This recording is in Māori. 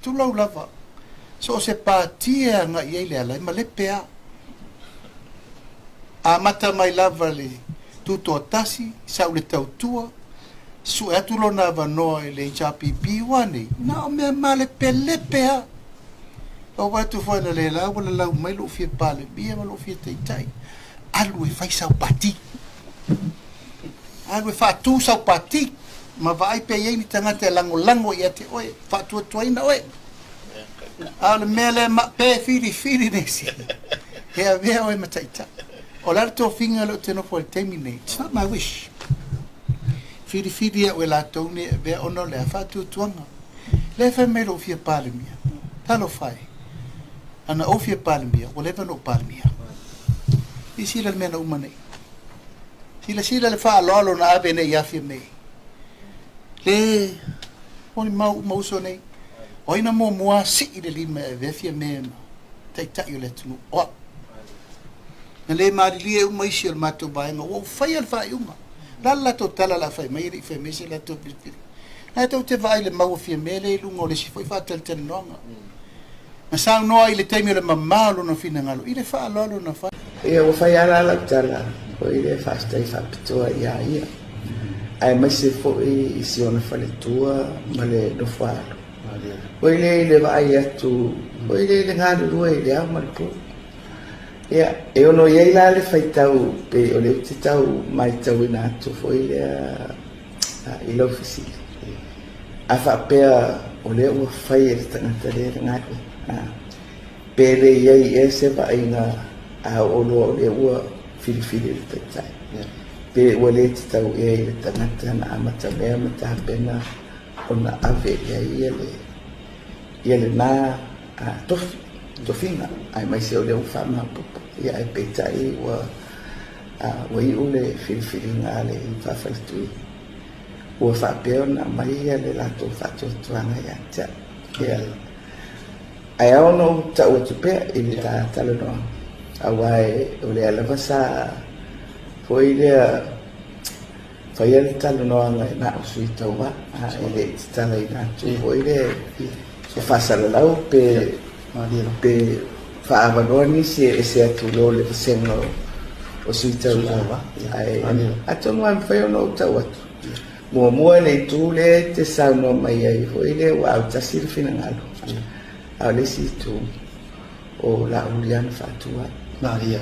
tu lau lava so se patia nga ia le ala ma le pea a mata mai lava le tu to tasi sa le tautua su atu lo na va no le chapipi wani na me male pele pea o wa tu foi le la wala la mai lo fi pale bia ma lo fi tai alu e fai sa pati alu e fa tu sa pati ma vai pe ye ni tanga te lango ia te oe fa tu ina oe al mele ma pe fili nesi he avea oe mataita o la to finga lo te no for terminate it's not my wish fili e la tone be ono le fa tu tuanga le fa me lo fi pale mia talo fai ana o fi pale mia o le no pale mia isi le mena umane sila le fa lo na be ne ya fi me le oni mau so nei oina mo si i le lima e vefia me tai o le tunu o na le marili e uma isi al mato baenga o fai al fai uma lala to tala la fai mai ri fai mese la to pipiri na to te vai le mau fia me le lungo le si foi fa tel nonga na sang no i le taimi le mamalo no fina ngalo i le fa lo na fa e o fai ala la tala o i le fa stai fa pitoa ia ai mai se foi si ona fa le tua ma le no fa o i le vai atu o i le ngalo lo i le ama po ia e ono ia la le fai tau pe o le te tau mai tau ina tu foi le i lo fisi a fa pe o le o fai le tanga le ngalo pe le ia se vai na a o lo le o fili le tai pe wale te tau e le tangata na amata mea mata pena ona ave ia le na tofina ai mai se o le ufama popo ia e peitai wa i ule fili nga le whawhaitui ua whapeo na mai ia le lato whatuatuanga ia tia ia ai aono tau atu pea i le ta talo noa awai o le alawasa foi le fai el talo no anga na sui taua ele tala ina tu foi le so fasa la lau pe fa avanoni se atu lo le sengo o sui taua ai ato no am fai no taua mo le tu le te sa no mai ai foi le wa tasir finangalo ale si tu o la ulian fatua Maria,